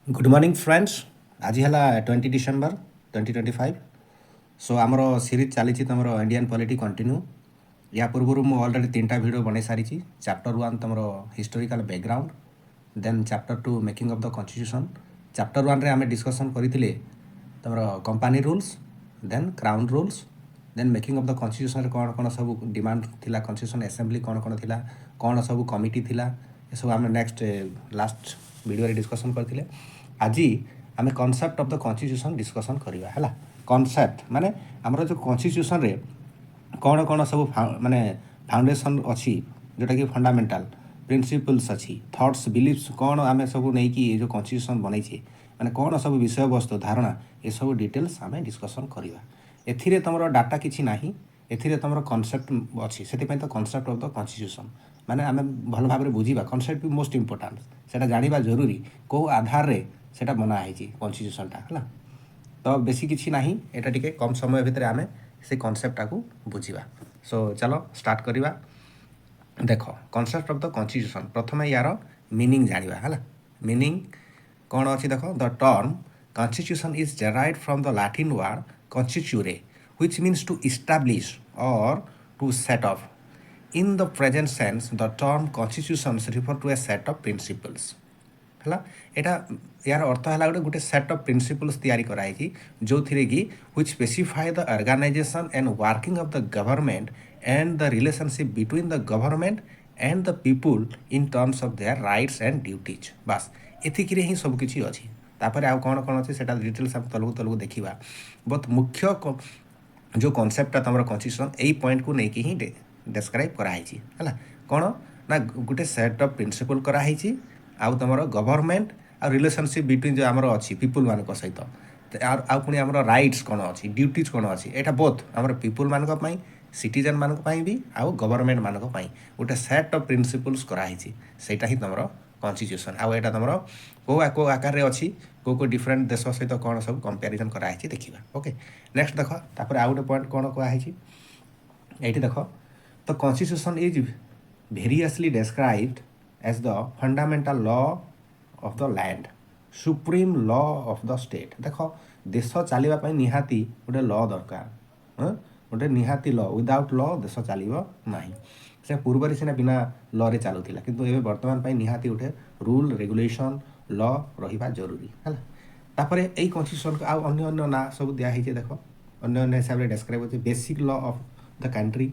Good morning friends. आज है 20 December 2025। सो आमर सीरीज चली तुम इंडियन पॉलिटी कंटिन्यू। या पूर्व मुझे ऑलरेडी 3टा वीडियो बन सारी। चैप्टर 1 तुम historical background, then chapter 2 making of the constitution. Chapter 1 रे आम डिस्कसन करते तुम company rules, then crown rules, then making of the constitution कौन कौन सब डिमांड थिला, कॉन्स्टिट्यूशन असेंबली कौन कौन थिला, कौन सब कमिटी थिला, ये सब आम नेक्स्ट लास्ट वीडियो डिस्कसन करते। आज आम concept of the constitution discussion करवा है। कॉन्सेप्ट माने आमर जो कॉन्स्टिट्यूशन रे कौन कौन सब माने फाउंडेशन अच्छी, जोटा कि फंडामेंटाल प्रिंसिपल्स अच्छी, थॉट्स बिलीफ्स कौन आम सब नहीं कि जो कॉन्स्टिट्यूशन बनई माने कौन सब विषय वस्तु धारणा ये सब डिटेल्स आम डिस्कसन करवा। एथिरे तुम डाटा किसी ना, एथिरे तुम कॉन्सेप्ट अच्छी, से तो कॉन्सेप्ट ऑफ द कॉन्स्टिट्यूशन माने आम भल भाव में बुझा। कॉन्सेप्ट भी मोस्ट इंपोर्टाट, से जाना जरूरी कौ आधार रे सेटा बनाई कॉन्स्टिट्यूशनटा है। तो बेसी किसी ना, यहाँ टे कम समय भितर आम से कॉन्सेप्टा को बुझा। सो चलो स्टार्ट करवा। देख कॉन्सेप्ट ऑफ द कॉन्स्टिट्यूशन, प्रथम यार मीनिंग जाना है। मीनिंग कौन अच्छी देख, the term constitution is derived from the Latin word constituere which means to establish or to set off. In the present sense the term constitution refer to a set of principles है। यहाँ यार अर्थ है गोटे गोटे set of principles तैयारी कराई जो थी कि which specify the organisation and working of the government and the relationship between the government and the people in terms of their rights and duties. बास एतिक ही सबकि अच्छी। तापर आउ कौन कौन अच्छे से डिटेल्स आम तलू तलू देखा। बहुत मुख्य जो कॉन्सेप्टा तुम कॉन्स्टिट्यूशन यही पॉइंट को लेकिन ही डेस्क्राइब कराई है। कौन ना गोटे सेट ऑफ प्रिंसिपल कराई आउ तुम गवर्नमेंट आ रिलेशनशिप बिटवीन जो आमर अच्छी पीपुल मान सहित आउ पुणी आमर राइट्स कौन अच्छी, ड्यूटीज कौन अच्छी, यहाँ बोथ आमर पीपुल मान सिटीजन मान भी आउ गवर्नमेंट मान गोटे सेट ऑफ प्रिंसिपल्स कराई से तुम कॉन्स्टिट्यूशन। आउ यहाँ तुम कौ आकार में अच्छी, कौ डिफरेंट देश सहित कौन सब कंपेरिजन कराई देखा। ओके नेक्स्ट देख, तापर आउ गोटे पॉइंट कौन कहुई ये देख, the constitution is variously described as the fundamental law of the land, supreme law of the state। देख देश चलवाई निहाती गोटे लॉ दरकार, गोटे निहाती लॉ, विदाउट लॉ देश चलो ना। से पूर्व सीना बिना लॉ रे चलूला, किंतु एबे वर्तमान पाई निहाती गोटे रूल रेगुलेशन लॉ रहिबा जरूरी है। तापर यही कॉन्स्टिट्यूशन को आउ अन्य अन्य ना सब दिखाई देख, अन्य अन्य हिसाब से डेस्क्राइब होती basic law of the country,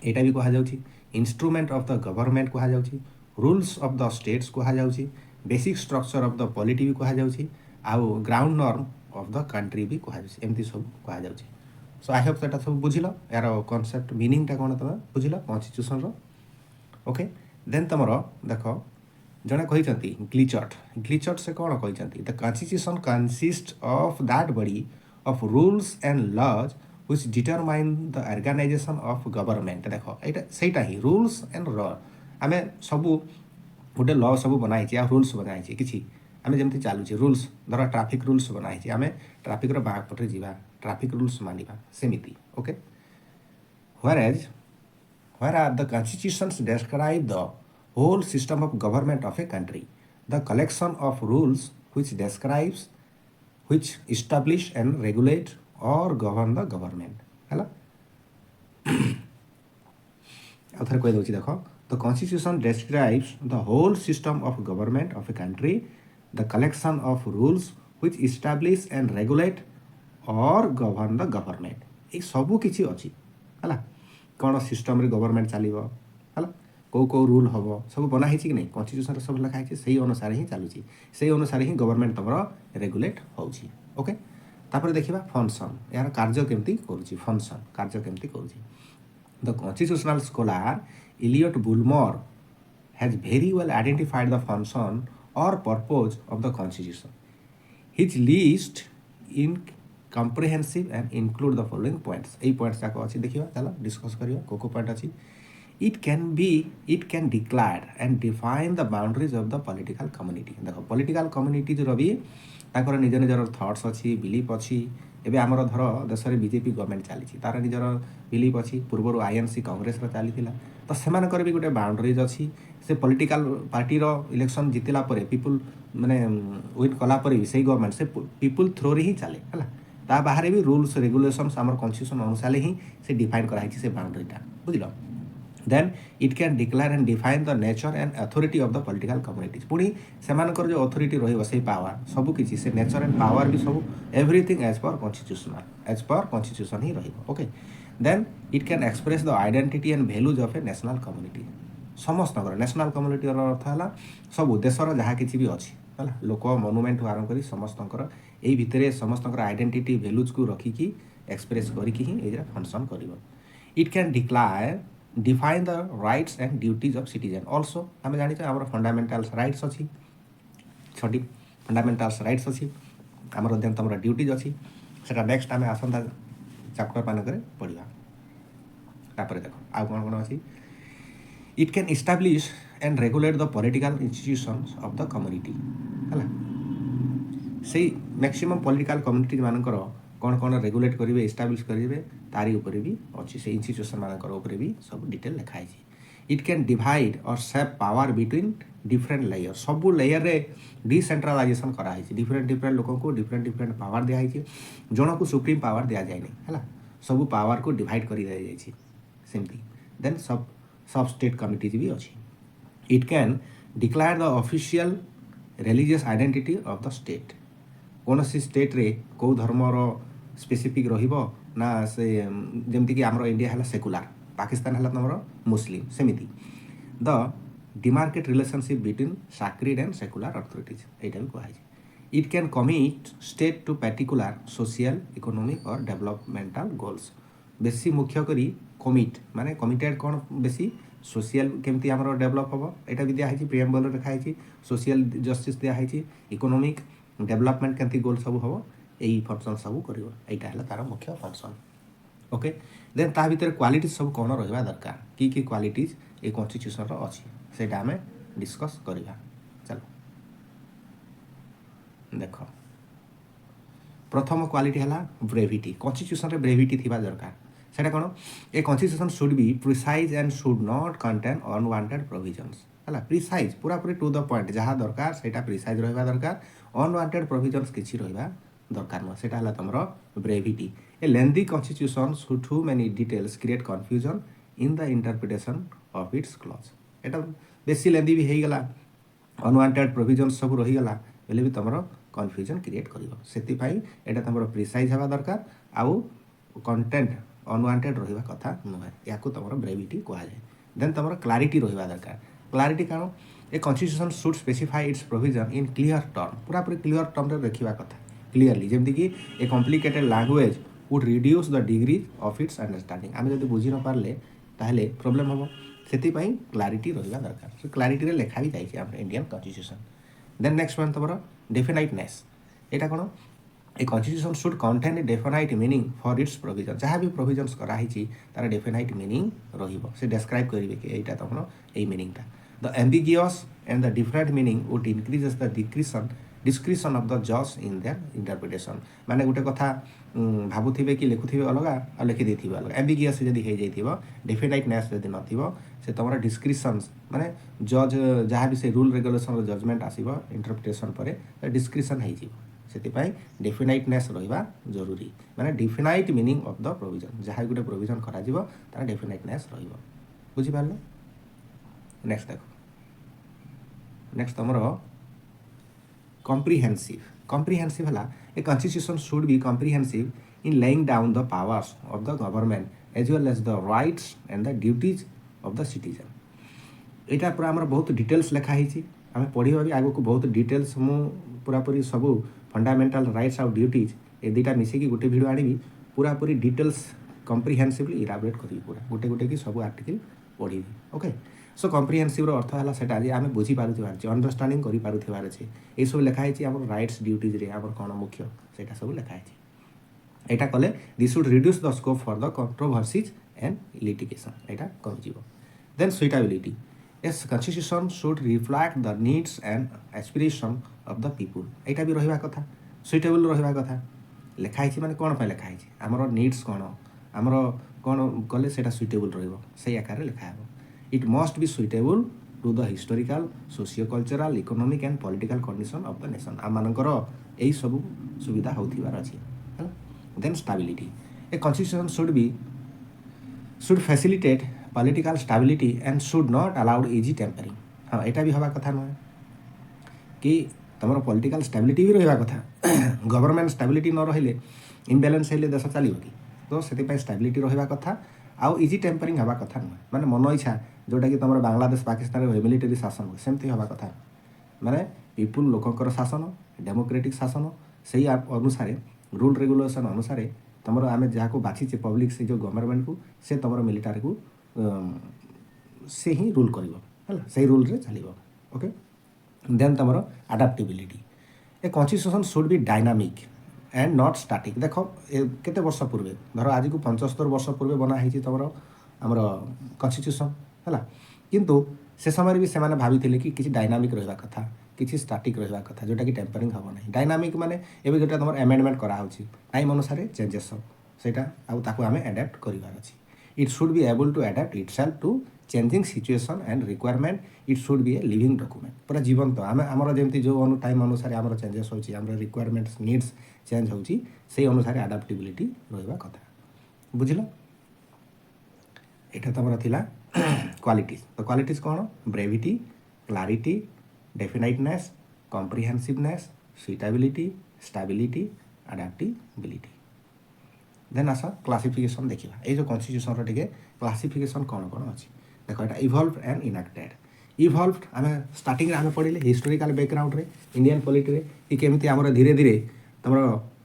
यहाँ भी कहुच्छी इंस्ट्रूमेंट ऑफ द गवर्नमेंट कहुच्छी, रूल्स ऑफ द स्टेट्स कहुच्छी, basic structure of the polity भी कहुच्छी, आउ ground norm of the country भी कहुच्छी, एमती सब कहुच्छी। सो आई होप सेटा सब बुझिल, यार कॉन्सेप्ट मीनिंगटा कौन तुम बुझिल कॉन्स्टिट्यूशन रो। ओके देन तुम देख जड़े कहते ग्लिचर्ट, ग्लिचर्ट से कौन कहते, the constitution consist of that body of rules and laws which determine the organisation of government. देख यहाँ सहीटा ही रूल्स एंड लॉ, आम सब गोटे लॉ सब बनाई रूल्स बनाई कि आम जमी चलुचे रूल्स, धर ट्राफिक रूल्स बनाई आम ट्राफिक बाग पटे जा ट्राफिक रूल्स मानिबा सेमिति। Okay where are the constitutions describe the whole system of government of a country, the collection of rules which describes, which establish and regulate or govern the government है। आउ थे कहीदे देख, the constitution describes the whole system of government of a country, the collection of rules which establish and regulate or govern the government। ये सबू किसी अच्छी है कौन सिस्टम रे गवर्नमेंट चलो है, कौ कौ रूल हम सब बनाई कि नहीं कॉन्स्टिट्यूशन सब लिखाई से अनुसार ही चलुची, से अनुसार ही गवर्नमेंट तुम रेगुलेट होची। ओके तापर देखिबा फंक्शन, यार कार्य केमती करूची, फंक्शन कार्य केमती करूची। The constitutional scholar Elliot Bulmer has very well identified the function और purpose of the constitution. His list in comprehensive and include the following points। यही पॉइंट्स जाक अच्छी देखिए, चलो डिस्कस करिए को पॉइंट अच्छी। it can declare and define the boundaries of the political community. ଦେଖ political community ଯୋଉ ବି ତାଙ୍କର ନିଜ ନିଜର ଥଟ୍ସ ଅଛି, ବିଲିଫ୍ ଅଛି। ଏବେ ଆମର ଧର ଦେଶରେ ବିଜେପି ଗଭର୍ଣ୍ଣମେଣ୍ଟ ଚାଲିଛି, ତାର ନିଜର ବିଲିଫ୍ ଅଛି। ପୂର୍ବରୁ ଆଇଏନ୍ସି କଂଗ୍ରେସର ଚାଲିଥିଲା, ତ ସେମାନଙ୍କର ବି ଗୋଟେ ବାଉଣ୍ଡରିଜ୍ ଅଛି। ସେ ପଲିଟିକାଲ ପାର୍ଟିର ଇଲେକ୍ସନ୍ ଜିତିଲା ପରେ ପିପୁଲ୍ ମାନେ ୱିନ୍ କଲା ପରେ ବି ସେଇ ଗଭର୍ଣ୍ଣମେଣ୍ଟ ସେ ପିପୁଲ୍ ଥ୍ରୋରେ ହିଁ ଚାଲେ ହେଲା। ତା ବାହାରେ ବି ରୁଲ୍ସ ରେଗୁଲେସନ୍ସ ଆମର କନଷ୍ଟିଟ୍ୟୁସନ୍ ଅନୁସାରେ ହିଁ ସେ ଡିଫାଇନ୍ କରାହେଇଛି ସେ ବାଉଣ୍ଡରିଟା, ବୁଝିଲ। then it can declare and define the nature and authority of the political communities. ପୁଣି ସେମାନଙ୍କର ଯେଉଁ ଅଥରିଟି ରହିବ ସେଇ ପାୱାର ସବୁ କିଛି ସେ ନେଚର ଆଣ୍ଡ ପାୱାର ବି ସବୁ ଏଭ୍ରିଥିଙ୍ଗ ଆଜ୍ ପର୍ କନଷ୍ଟିଟ୍ୟୁସନ୍ ହିଁ ରହିବ। Okay, then it can express the identity and values of a national community. ସମସ୍ତଙ୍କର ନ୍ୟାସନାଲ୍ କମ୍ୟୁନିଟିର ଅର୍ଥ ହେଲା ସବୁ ଦେଶର ଯାହା କିଛି ବି ଅଛି ହେଲା, ଲୋକ ମନୁମେଣ୍ଟରୁ ଆରମ୍ଭ କରି ସମସ୍ତଙ୍କର ଏଇ ଭିତରେ ସମସ୍ତଙ୍କର ଆଇଡେଣ୍ଟିଟି ଭ୍ୟାଲୁଜ୍କୁ ରଖିକି ଏକ୍ସପ୍ରେସ୍ କରିକି ହିଁ ଏଇଟା ଫଙ୍କସନ୍ କରିବ। ଇଟ୍ can define the rights and duties of citizen also। ଆମେ ଜାଣିଛେ ଆମର ଫଣ୍ଡାମେଣ୍ଟାଲ୍ସ ରାଇଟ୍ସ ଅଛି, 6ଟି ଫଣ୍ଡାମେଣ୍ଟାଲ୍ସ ରାଇଟ୍ସ ଅଛି ଆମର, ଦେନ୍ ତମର ଡ୍ୟୁଟିଜ୍ ଅଛି। ସେଟା ନେକ୍ସଟ ଆମେ ଆସନ୍ତା ଚାପ୍ଟର ମାନଙ୍କରେ ପଢ଼ିବା। ତାପରେ ଦେଖ ଆଉ କ'ଣ କ'ଣ ଅଛି। It can establish and regulate the political institutions of the community ହେଲା। ସେଇ ମ୍ୟାକ୍ସିମମ୍ ପଲିଟିକାଲ କମ୍ୟୁନିଟି ମାନଙ୍କର କ'ଣ କ'ଣ ରେଗୁଲେଟ୍ କରିବେ, ଇଷ୍ଟାବ୍ଲିଶ କରିବେ, ତାରି ଉପରେ ବି ଅଛି। ସେ ଇନଷ୍ଟିଟ୍ୟୁସନ୍ ମାନଙ୍କର ଉପରେ ବି ସବୁ ଡିଟେଲ୍ ଲେଖା ହେଇଛି। ଇଟ୍ କ୍ୟାନ୍ ଡିଭାଇଡ୍ ଅର୍ ସେପ୍ ପାୱାର ବିଟୱିନ୍ ଡିଫରେଣ୍ଟ ଲେୟର। ସବୁ ଲେୟରରେ ଡିସେଣ୍ଟ୍ରାଲାଇଜେସନ୍ କରାହେଇଛି। ଡିଫରେଣ୍ଟ ଲୋକଙ୍କୁ ଡିଫରେଣ୍ଟ ପାୱାର ଦିଆହେଇଛି। ଜଣକୁ ସୁପ୍ରିମ୍ ପାୱାର ଦିଆଯାଇନି ହେଲା, ସବୁ ପାୱାରକୁ ଡିଭାଇଡ୍ କରି ଦିଆଯାଇଛି ସେମିତି। ଦେନ୍ ସବ୍ ଷ୍ଟେଟ୍ କମିଟିଜ୍ ବି ଅଛି। It can declare the official religious identity of the state. କୌଣସି ଷ୍ଟେଟ୍ରେ କେଉଁ ଧର୍ମର ସ୍ପେସିଫିକ୍ ରହିବ ନା, ସେ ଯେମିତିକି ଆମର ଇଣ୍ଡିଆ ହେଲା ସେକୁଲାର, ପାକିସ୍ତାନ ହେଲା ତମର ମୁସଲିମ୍, ସେମିତି the demarcate relationship between sacred and secular authorities ଏଇଟା ବି କୁହାଯାଇଛି। It can commit state to particular social economic or developmental goals. ବେଶୀ ମୁଖ୍ୟ କରି କମିଟ୍ ମାନେ କମିଟେଡ୍ କ'ଣ ବେଶୀ ସୋସିଆଲ କେମିତି ଆମର ଡେଭଲପ୍ ହେବ ଏଇଟା ବି ଦିଆହେଇଛି, ପ୍ରିଏମ୍ବଲରେ ଲେଖାହେଇଛି। ସୋସିଆଲ ଜଷ୍ଟିସ୍ ଦିଆହେଇଛି, ଇକୋନୋମିକ୍ ଡେଭଲପମେଣ୍ଟ କେମିତି ଗୋଲ୍ ସବୁ ହେବ, ଏଇ ଫଙ୍କସନ୍ ସବୁ କରିବ। ଏଇଟା ହେଲା ତାର ମୁଖ୍ୟ ଫଙ୍କସନ୍। ଓକେ, ଦେନ୍ ତା ଭିତରେ କ୍ୱାଲିଟିଜ୍ ସବୁ କ'ଣ ରହିବା ଦରକାର, କି କ୍ୱାଲିଟିଜ୍ ଏ କନଷ୍ଟିଟ୍ୟୁସନ୍ର ଅଛି ସେଇଟା ଆମେ ଡିସ୍କସ୍ କରିବା। ଚାଲ ଦେଖ, ପ୍ରଥମ କ୍ୱାଲିଟି ହେଲା ବ୍ରେଭିଟି। କନଷ୍ଟିଟ୍ୟୁସନ୍ରେ ବ୍ରେଭିଟି ଥିବା ଦରକାର। ସେଇଟା କ'ଣ, a constitution should be precise and should not contain unwanted provisions ହେଲା। ପ୍ରିସାଇଜ୍ ପୁରାପୁରି ଟୁ ଦ ପଏଣ୍ଟ, ଯାହା ଦରକାର ସେଇଟା ପ୍ରିସାଇଜ୍ ରହିବା ଦରକାର। ଅନୱାଣ୍ଟେଡ୍ ପ୍ରୋଭିଜନ୍ସ କିଛି ରହିବା ଦରକାର ନୁହଁ। ସେଇଟା ହେଲା ତମର brevity. A lengthy constitution should too many details create confusion in the interpretation of its clause. ଏଇଟା ବେଶୀ ଲେନ୍ଦି ବି ହେଇଗଲା, ଅନୱାଣ୍ଟେଡ୍ ପ୍ରୋଭିଜନ୍ସ ସବୁ ରହିଗଲା ହେଲେ ବି ତମର କନଫ୍ୟୁଜନ୍ କ୍ରିଏଟ୍ କରିବ। ସେଥିପାଇଁ ଏଇଟା ତମର ପ୍ରିସାଇଜ୍ ହେବା ଦରକାର, ଆଉ କଣ୍ଟେଣ୍ଟ ଅନୱାଣ୍ଟେଡ୍ ରହିବା କଥା ନୁହେଁ। ଏହାକୁ ତମର ବ୍ରେଭିଟି କୁହାଯାଏ। ଦେନ୍ ତମର କ୍ଲାରିଟି ରହିବା ଦରକାର। କ୍ଲାରିଟି କ'ଣ, a constitution should specify its provision in clear term. ପୁରାପୁରି କ୍ଲିୟର ଟର୍ମରେ ଦେଖିବା କଥା, କ୍ଲିୟରଲି, ଯେମିତିକି a complicated language would reduce the degree of its understanding. ଆମେ ଯଦି ବୁଝି ନ ପାରିଲେ ତାହେଲେ ପ୍ରୋବ୍ଲେମ୍ ହେବ। ସେଥିପାଇଁ କ୍ଲାରିଟି ରହିବା ଦରକାର। ସେ କ୍ଲାରିଟିରେ ଲେଖା ବି ଯାଇଛି ଆମର Indian constitution. Then next one ତମର ଡେଫିନାଇଟନେସ୍। ଏଇଟା କ'ଣ, a constitution should contain a definite meaning for its provision. ଯାହା ବି ପ୍ରୋଭିଜନ୍ସ କରାହେଇଛି ତାର ଡେଫିନାଇଟ୍ ମିନିଂ ରହିବ। ସେ ଡେସ୍କ୍ରାଇବ୍ କରିବେ କି ଏଇଟା ତମର ଏଇ ମିନିଂଟା। The ambiguous and the different meaning would increases the discretion of the judge in their interpretation। ମାନେ ଗୋଟେ କଥା ଭାବୁଥିବେ କି ଲେଖୁଥିବେ ଅଲଗା ଆଉ ଲେଖିଦେଇଥିବେ ଅଲଗା। ଆମ୍ବିଗିୟସ୍ ଯଦି ହେଇଯାଇଥିବ, ଡେଫିନାଇଟନେସ୍ ଯଦି ନଥିବ, ସେ ତମର ଡିସ୍କ୍ରିସନ୍ସ ମାନେ ଜଜ୍ ଯାହା ବି ସେ ରୁଲ୍ ରେଗୁଲେସନ୍ର ଜଜମେଣ୍ଟ ଆସିବ ଇଣ୍ଟରପ୍ରିଟେସନ୍ ପରେ ଡିସ୍କ୍ରିସନ୍ ହେଇଯିବ। ସେଥିପାଇଁ ଡେଫିନାଇଟନେସ୍ ରହିବା ଜରୁରୀ, ମାନେ ଡିଫିନାଇଟ୍ ମିନିଂ ଅଫ୍ ଦ ପ୍ରୋଭିଜନ୍। ଯାହା ଗୋଟେ ପ୍ରୋଭିଜନ୍ କରାଯିବ ତାର ଡେଫିନାଇଟନେସ୍ ରହିବ। ବୁଝିପାରିଲେ? ନେକ୍ସଟ ଦେଖ, ନେକ୍ସଟ ତମର comprehensive। comprehensive ହେଲା, a constitution should be comprehensive in laying down the powers of the government as well as the rights and the duties of the citizen। ଏଇଟା ପୁରା ଆମର ବହୁତ ଡିଟେଲ୍ସ ଲେଖା ହେଇଛି, ଆମେ ପଢ଼ିବା ବି ଆଗକୁ ବହୁତ ଡିଟେଲ୍ସ। ମୁଁ ପୁରାପୁରି ସବୁ ଫଣ୍ଡାମେଣ୍ଟାଲ ରାଇଟ୍ସ ଆଉ ଡ୍ୟୁଟିଜ୍ ଏ ଦୁଇଟା ମିଶିକି ଗୋଟେ ଭିଡ଼ିଓ ଆଣିବି, ପୁରାପୁରି ଡିଟେଲ୍ସ କମ୍ପ୍ରିହେନ୍ସିଭଲି ଇଲାବୋରେଟ୍ କରିବି, ପୁରା ଗୋଟେ କି ସବୁ ଆର୍ଟିକଲ୍ ପଢ଼ିବି। ଓକେ, ସୋ କମ୍ପ୍ରିହେନ୍ସିଭ୍ର ଅର୍ଥ ହେଲା ସେଟା ଯେ ଆମେ ବୁଝିପାରୁଥିବାର ଅଛି, ଅଣ୍ଡରଷ୍ଟାଣ୍ଡିଂ କରିପାରୁଥିବାର ଅଛି। ଏଇସବୁ ଲେଖା ହେଇଛି ଆମର ରାଇଟ୍ସ ଡ୍ୟୁଟିଜ୍ରେ ଆମର କ'ଣ ମୁଖ୍ୟ ସେଇଟା ସବୁ ଲେଖା ହେଇଛି। ଏଇଟା କଲେ this should reduce the scope for the controversies and litigation. ଏଇଟା କମିଯିବ। Then suitability. A constitution should reflect the needs and aspiration of the people. এইটা ବି ରହିବା କଥା, ସୁଇଟେବୁଲ୍ ରହିବା କଥା। ଲେଖା ହେଇଛି ମାନେ କ'ଣ ପାଇଁ ଲେଖା ହେଇଛି, ଆମର ନିଡ୍ସ କ'ଣ, ଆମର କ'ଣ କଲେ ସେଇଟା ସୁଇଟେବୁଲ୍ ରହିବ, ସେଇ ଆକାରରେ ଲେଖା ହେବ। It must be suitable to the historical, socio cultural, economic and political condition of the nation. ଆମମାନଙ୍କର ଏଇସବୁ ସୁବିଧା ହେଉଥିବାର ଅଛି ହେଲା। Then stability. A constitution should facilitate political stability and should not allow easy tampering। हाँ, ଏଇଟା ବି ହେବା କଥା ନୁହେଁ कि तुम पॉलिटिकल स्टेबिलिटी भी रहा कथा। गवर्नमेंट स्टेबिलिटी न रहिले इम्बालांस हेले देश चलो कि, तो से स्टेबिलिटी रहा कथा। आउ इजी टेम्परिंग हवा कथा नुहे, माने मन इच्छा जोटा कि तुम बांग्लादेश पाकिस्तान मिलिटरी शासन हुए सेमती हवा कथा। माने पीपुल लोकंकर शासन, डेमोक्रेटिक शासन, से अनुसार रूल रेगुलेशन अनुसार तुम आम जहाँ को बाछीचे पब्लिक से जो गवर्नमेंट को से तुम मिलिटारी को से ही रूल कर से रूल रे चलो। ओके, देन तुम adaptability. A constitution should B dynamic and not static. देख केते वर्ष पूर्वे, धर आज को 75 वर्ष पूर्वे बना है तुम आमर कन्स्टिट्यूशन है, किंतु से समय भी से भाभी कि किसी डायनामिक रहा कथा, किसी स्टैटिक रहा कथा, जोटा कि टेम्परिंग हम ना। डायनामिक माने एबे जोटा तुम एमेंडमेंट कराऊँ टाइम अनुसार चेंजेस सेटा आउ आम एडाप्ट करार अच्छी। It should be able to adapt itself to changing situation and requirement. It should be a living document, पूरा जीवंत। आम आमर जमी जो टाइम अनुसार आम चेंजेस होची, आम रिक्वायरमेंट्स नीड्स चेंज होची, से अनुसार अडाप्टेबिलिटी रहा कथा। बुझल, एटा तुम थिला क्वालिटीज। तो क्वालिटीज कौन? Brevity, clarity, definiteness, comprehensiveness, suitability, stability, adaptability. Then आस क्लासिफिकेशन देखा। ये जो कन्स्टिट्यूशन टे क्लासिफिकेशन कौन कौन अच्छी देख। यहाँ इवॉल्व एंड इनएक्टेड। इवॉल्व आम स्टार्टिंग आम पढ़ले हिस्टोरिकल बैकग्राउंड रे, इंडियन पॉलिटी कि केमती आमर धीरे धीरे तुम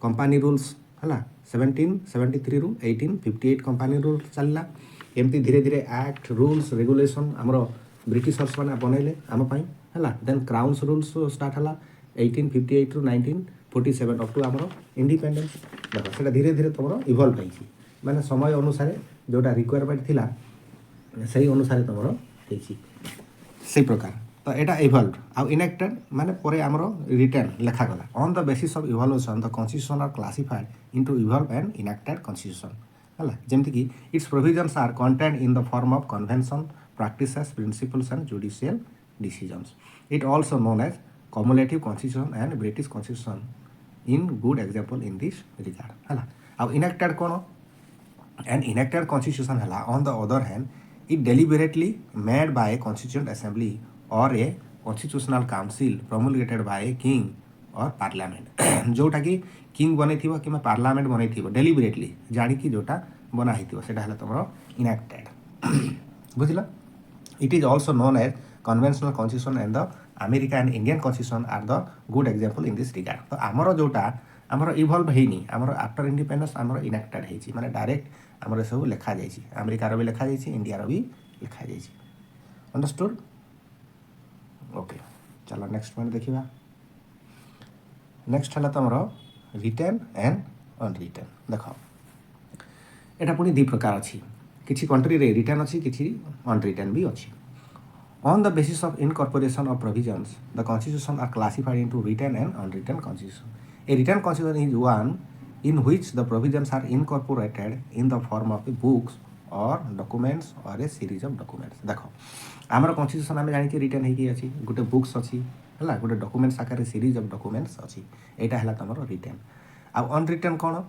कंपनी रूल्स है 1773 रु 1858 कंपनी रूल चलला। एमती धीरे धीरे एक्ट, रूल्स, रेगुलेशन आमर ब्रिटिशर्स मैंने बनइले आम है। देन क्राउन्स रूल्स स्टार्ट है 1858 रु 1947 अप टू आमर इंडिपेंडेंस। देख से धीरे धीरे तुम इवॉल्व होती, माने समय अनुसार जोटा रिक्वायरमेंट थिला से अनुसार तुम से प्रकार। तो यहाँ इवॉल्व आउ इनएक्टेड माने परे आमर रिटर्न लेखागला। On the basis of evolution the constitution are classified into evolve and enacted constitution है। जमती कि its provisions are contained in the form of convention, practices, principles and judicial decisions. It also known as cumulative constitution and British constitution in good example in this regard है। आउ enacted कौन? And enacted constitution है on the other hand it deliberately made by a constituent assembly or a constitutional council promulgated by a king or parliament. जोटा कि king बन कि parliament बन deliberately जानिकी जोटा बनाई सेटा है तुम इनएक्टेड। बुझल, it is also known as conventional constitution and the America and Indian constitution are the good example in this regard. तो आमर जोटा आमर इवॉल्व होनी, आमर आफ्टर इंडिपेंडेंस आमर इनएक्टेड होती, माने डायरेक्ट आमर सब लिखा जाए, अमेरिकार भी लिखा जाए, इंडियार भी लिखा जाए। अंडरस्टूड? ओके, चलो नेक्स्ट पॉइंट देखा। नेक्स्ट है तुम रिटर्न एंड अनरिटर्न। देख यहाँ पुणी दु प्रकार अच्छी, किसी कंट्री रे रिटर्न अच्छी, किसी अनरिटर्न भी अच्छी। On the basis of incorporation of provisions, the constitution are classified into written and unwritten constitution. A written constitution is one in which the provisions are incorporated in the form of books or documents or a series of documents. देखो आमर constitution आम जानी return होगी अच्छी, गोटे books अच्छी है, गोटे डॉक्यूमेंट्स आकार सीरीज ऑफ डॉक्यूमेंट्स अच्छी। यहाँ है तुम रिटर्न। आउ अनरिटर्न कौन?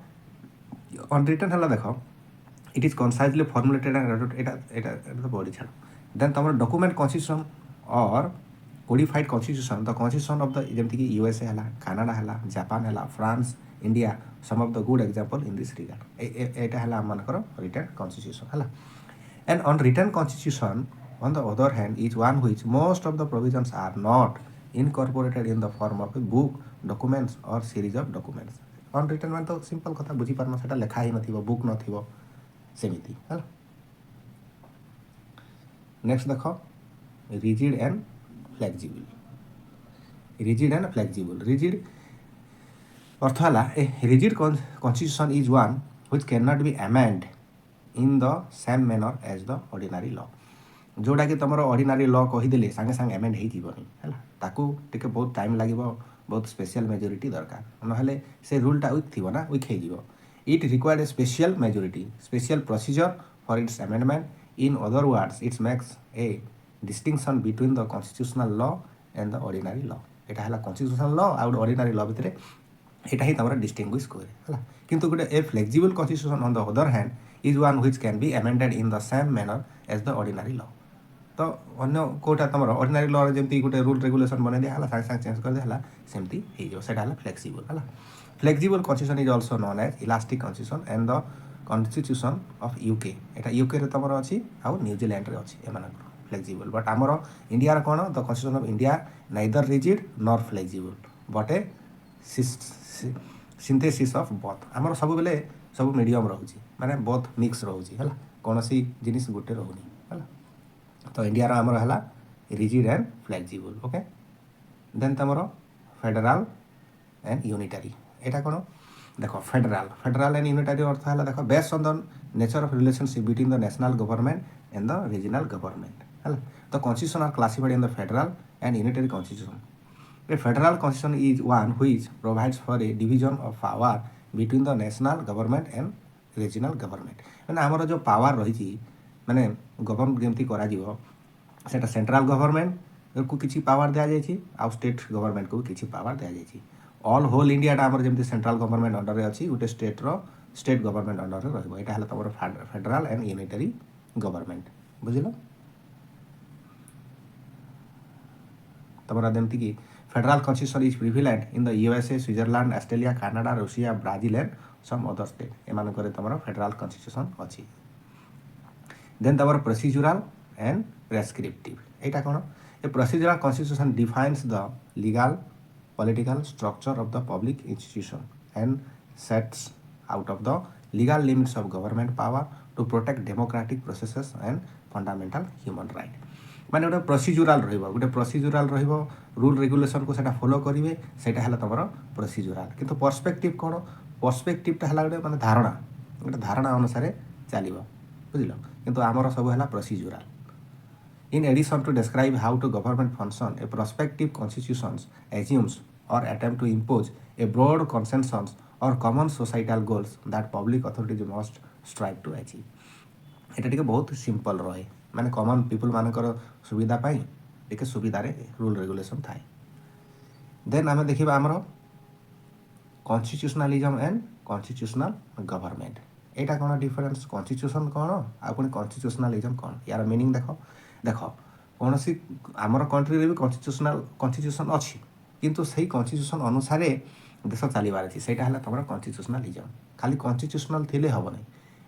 अनरिटर्न है देख it is concisely formulated and तो बड़ी छाड़। देन तुम डॉक्यूमेंट कन्स्टिट्यूशन और codified constitution the constitution of the जमती कि यूएसए है, कनाडा है, जापान है, France, India some of the good example in this regard. यहाँ है आम रिटर्न कन्स्टिट्यूशन है। And unwritten constitution on the other hand is one which most of the provisions are not incorporated in the form of a book, documents or series of documents. Unwritten मान तो simple कथा बुझी पारना, सेटा लेखा ही नथिबो, book नथिबो सेमिति है। Next देखो rigid and flexible. Rigid and flexible. Rigid अर्थ है a rigid constitution is one which can not be amend in the same manner as the ordinary law. जोटाकि तुम ऑर्डिनरी लॉ कहीदेले सांगे सांगे एमेंड होजीवनी है ताकू टिके बहुत टाइम लगे बहुत स्पेशल मेजोरिटी दरकार ना से रूलटा वीक थी ना वीक हो it required a special majority special procedure for its amendment in other words its makes a distinction between the constitutional law and the ordinary law यहाँ है कन्स्टिट्यूशनल लॉ आउ ऑर्डिनरी लॉ भितर यहाँ ही तुम डिस्टिंग्विश करे है किंतु गोटे a flexible constitution on the other hand is one which can be amended in the same manner as the ordinary law तो अन्य कोटा तुम ऑर्डिनरी लॉ जमी गोटे रूल रेगुलेशन बन दिया सागे सागे चेंज कर दिया सेमती हो फ्लेक्सिबल है flexible constitution is also known as elastic constitution and the constitution of UK यहाँ यूके तुम अच्छी आउ न्यूजीलैंड अच्छी एम फ्लेक्सिबल बट आमर इंडिया कौन the constitution of India neither rigid nor flexible but a synthesis of both आमर सब बेले सब मीडियम रोचे माने बोथ मिक्स रोचे है कौन सी जिनिस गोटे रोनी है तो इंडिया आमर है rigid and flexible okay then तुम फेडराल एंड यूनिटारी यहाँ कौन देख फेडराल एंड यूनिटारी अर्थ है देख based on the nature of relationship between the national government and the regional government है तो constitution are classified in the federal and unitary constitution A federal constitution is one which provides for a division of power between the national government and regional government. मैंने आमर जो power रही मैंने govern जमी कर central government को किसी power दि जाए आउ स्टेट गवर्नमेंट को किसी पावर दि जाए ऑल होल इंडिया आमर जमी सेंट्रल गवर्नमेंट अंडर अच्छी गोटे स्टेट गवर्नमेंट अंडर रहा तुम फेडराल एंड यूनिटरी गवर्नमेंट बुझल तुम जमती कि federal constitution is prevalent in the USA Switzerland Australia Canada Russia Brazil and some other state एम तुम फेडरल कन्स्टिट्यूशन अच्छी देन तुम प्रोसीजराल एंड प्रेस्क्रिप्टिव यहाँ कौन a procedural constitution defines the legal political structure of the public institution and sets out of the legal limits of government power to protect democratic processes and fundamental human right माने गोटे प्रोसीजराल गोटे प्रोसीजराल rule regulation को सेटा follow करेंगे सेटा है तुम प्रोसीजराल किंतु पर्सपेक्टिव कौन पर्सपेक्टिवटा है गोटे माने धारणा अनुसार चलो बुझल किंतु आमर सब है procedural in addition to describe how to government function a prospective constitutions assumes or attempt to impose a broad consensus or common societal goals that public authorities must strive to achieve एटा बहुत simple रहे माने common people मानकर सुविधापाई टे सुविधार rule regulation थाए then आम देखा आमर कन्स्टिट्यूशनलिज्म एंड कन्स्टिट्यूशनल गवर्नमेंट यहाँ कौन डिफरेन्स कन्स्टिट्यूशन कौन आ पुणी कन्स्टिट्यूशनलिज्म कौन यार मीनिंग देख देख कौन सी आमर कंट्री भी कन्स्टिट्यूशन अच्छी किंतु सही कन्स्टिट्यूशन अनुसार देश चलबार अच्छी से तुम कन्स्टिट्यूशनलिज्म खाली कन्स्टिट्यूशनल थी हम नहीं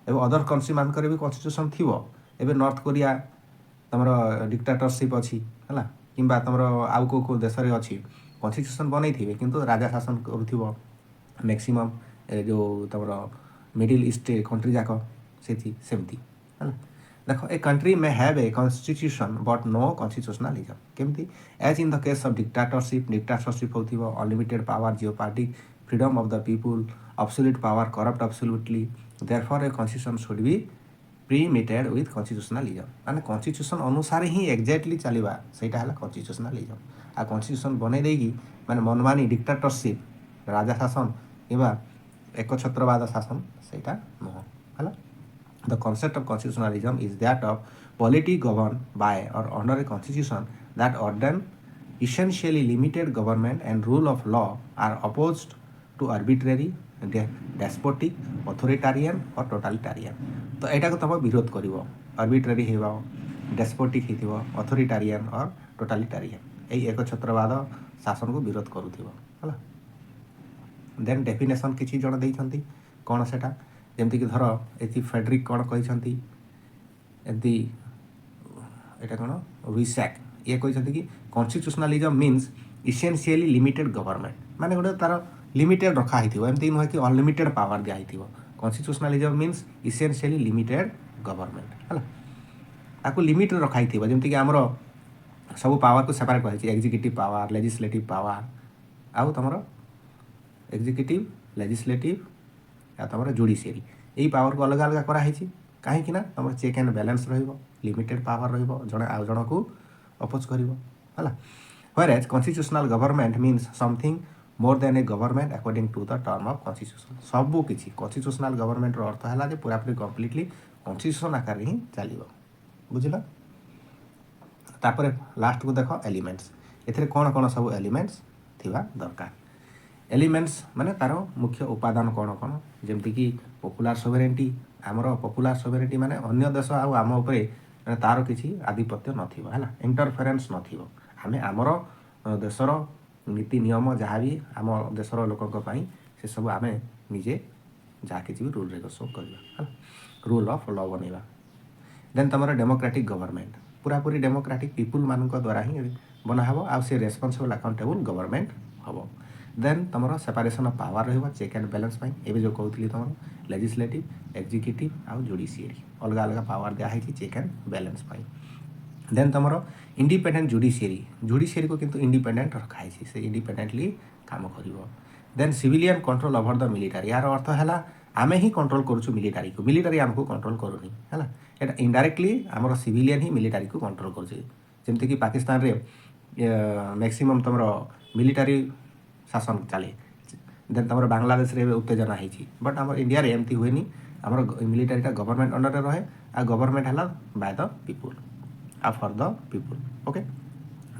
एवं अदर कंट्री मानकर भी कन्स्टिट्यूशन थी एवं नॉर्थ कोरिया तुम डिक्टेटरशिप अच्छी है कि तुम आउ को देश में अच्छी कन्स्टिट्यूशन बनई थे किंतु राजा शासन करूँ मैक्सिमम जो तुम मिडिल ईस्ट कंट्री जाक सेमती है देख a country may have a constitution but no constitutionalism केमती as in the case of dictatorship हो unlimited power jeopardise freedom of the people absolute power corrupt absolutely therefore a constitution should be permeated with constitutionalism माने constitution अनुसार ही exactly चलवा सेटा है कन्स्टिट्यूशनलिज्म आ constitution बनई देगी माने मनमानी डिक्टेटरशिप राजा शासन किंवा एकछत्रवाद शासन सेटा नुह है the concept of constitutionalism is that of polity govern by or under a constitution that ordains essentially limited government and rule of law are opposed to arbitrary despotic authoritarian or totalitarian तो यहाँ को तुम विरोध कर arbitrary हो despotic हो अथोरिटारियन और टोटालिटारियन यही एकछत्रवाद शासन को विरोध करूँ देन डेफिनेशन किसी जन देती कौन से जमीक धर ये फेडरिक कौन कहते एमती यहाँ कौन रुइसैक ये कहते कि कन्स्टिट्यूशनलिज्म मीन्स इसेंशियली लिमिटेड गवर्नमेंट माने गोटे तार लिमिटेड रखाई एमती नुहे कि अनलिमिटेड पावर दिखाई कन्स्टिट्यूशनलिज्म मीन्स इसेंशियली लिमिटेड गवर्नमेंट है आपको लिमिट रखाई जमीक आमर सब पावर को सेपरेट कर एग्जीक्यूटिव पावर लेजिस्लेटिव पावर आउ तुम एग्जीक्यूटिव लेजिस्लेटिव या तुम जुडिशियरी यही पावर को अलग अलग कराई कहीं तुम चेक एंड बैलेंस रही लिमिटेड पावर रहिबो जणे आ जणकू अपोज करिवो हला whereas constitutional government means something more than a government according to the term of constitution सबु किछि constitutional government रो अर्थ हला जे पूरा पूरी कंप्लीटली constitution आकार ही चलिबो बुझिला तापर लास्ट को देखो एलिमेंट्स एथिरे कोन कोन सब एलिमेंट्स थिबा दरकार एलिमेंट्स माने तारो मुख्य उपादान कोन कोन जेमति कि पॉपुलर सोवरेनिटी हमरो पॉपुलर सोवरेनिटी माने अन्य देश आ हम ऊपर माने तारो किछि आधिपत्य नथिबो हला इंटरफेरेंस नथिबो हमें हमरो देशर नीति नियम जहाँ भी आम देशर लोकों से सब आम निजे जहाँ किसी भी रूल रेगुलेशन करवा रूल ऑफ लॉ बनवा देन तुम डेमोक्रेटिक गवर्नमेंट पूरा पूरी डेमोक्रेटिक पीपुल मान द्वारा ही बना हम आ रेस्पॉन्सिबल अकाउंटेबल गवर्नमेंट हम देन तुम सेपरेशन ऑफ पावर रहिबो चेक एंड बैलेंस एवं जो कहती तुम लेजिस्लेटिव एग्जीक्यूटिव आउ जुडिशियरी अलग अलग पावर दिखाई चेक एंड बैलेंस देन तुम इंडिपेंडेंट जुडिशियरी को किंतु इंडिपेंडेंट रखाई से इंडिपेंडेंटली काम करिवो then civilian control over the military यार अर्थ है आमे ही कंट्रोल करूछु मिलिटरी हमको कंट्रोल करूनी है एटा इनडायरेक्टली आमर सिविलियन ही मिलिटरी को कंट्रोल करूछु जेमति कि पाकिस्तान रे मैक्सिमम तुमरो मिलिटरी शासन चले देन तुम बांग्लादेश रे उत्तेजना होती बट आम इंडिया रे एमती हुए आमर मिलिटरीटा गवर्नमेंट अंडर रे रहे आ गवर्नमेंट है बाय द पीपुल आ for the people okay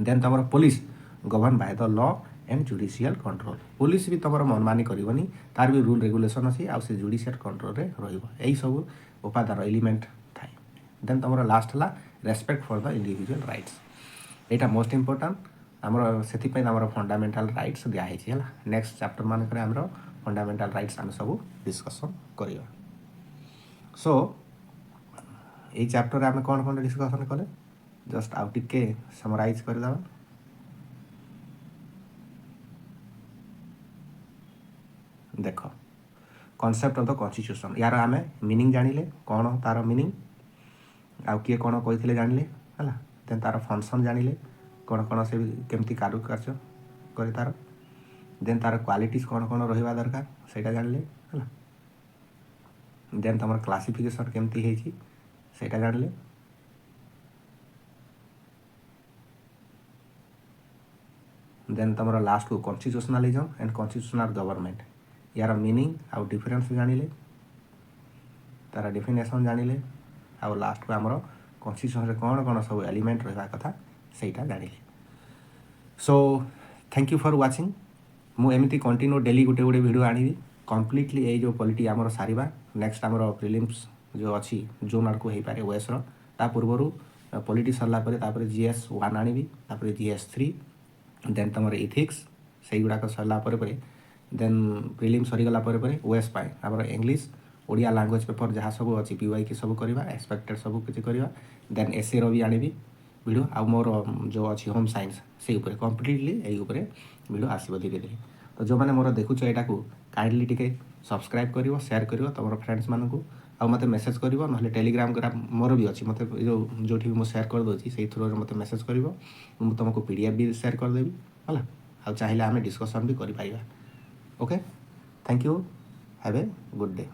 then तुम police govern by the law and judicial control police भी तुम मनमानी करनी तार भी रूल रेगुलेशन अच्छी आउ से जुडिशियल कंट्रोल रे रही सब उपादान एलिमेंट थाए देन तुम लास्ट है respect for the individual rights यहाँ मोस्ट इम्पोर्टाट आमर से फंडामेंटाल राइट्स दिखाई है नेक्स्ट चैप्टर मानक आमर फंडामेंटाल राइट्स आम सब डिस्कसन करवा सो ये चैप्टर आम कौन कौन डिस्कसन कले जस्ट आउ टिके समराइज करदे देख कॉन्सेप्ट ऑफ द कॉन्स्टिट्यूशन यार आम मीनिंग जानिले कौन तार मीनिंग आउ किए कौन कही जानिले है देन तार फंक्शन जानिले कौन कौन से केमती कारुकार्य करे तार देन तार क्वालिटीज कौन कौन रहिबा दरकार सेटा जानिले है देन तुम क्लासिफिकेशन केमती है सेटा जानिले देन तुम लास्ट को कॉन्स्टिट्यूशनलिज्म एंड कॉन्स्टिट्यूशनल गवर्नमेंट यार मीनिंग आउ डिफरेंस जानिले तार डेफिनेशन जानिले आउ लास्ट को आमर कॉन्स्टिट्यूशन रे कौन कौन सब एलिमेंट रहा कथा सेटा जानिले so thank you for watching मु एमती कंटिन्यू डेली गोटे गोटे वीडियो आनी कंप्लीटली ये जो पॉलिटी आमर सारिबा नेक्स्ट आमर प्रिलिम्स जो अच्छी जोन आड़ को हो पारे ओएस ता पूर्व पॉलिटी सरला परे जीएस 1 आनी तापर जीएस 3 देन तुम इथिक्स से गुड़ाक सरला देन प्रिलिम सरीगला ओएस पाए आमर इंग्लिश ओडिया लैंग्वेज पेपर जहाँ सब अच्छी पीवाई की सब करवा एक्सपेक्टेड सब किसी करवा देन एसए रो भी आनी वीडियो आ मोर जो अच्छी होम साइंस से ऊपर कंप्लीटली यही ऊपर वीडियो आसो धीरे धीरे तो जो मैंने मोर देखुच यहाँ को काइंडली टिके सब्सक्राइब कर शेयर कर तुम फ्रेंड्स मानू आ मत मेसेज कर ना टेलीग्राम मोर भी अच्छी मत जो भी शेयर कर दूसरी से थ्रू मत मेसेज कर तुमको पीडीएफ भी शेयर करदेवी है आ चाहिए आम डिस्कसन भी कर okay thank you have a good day.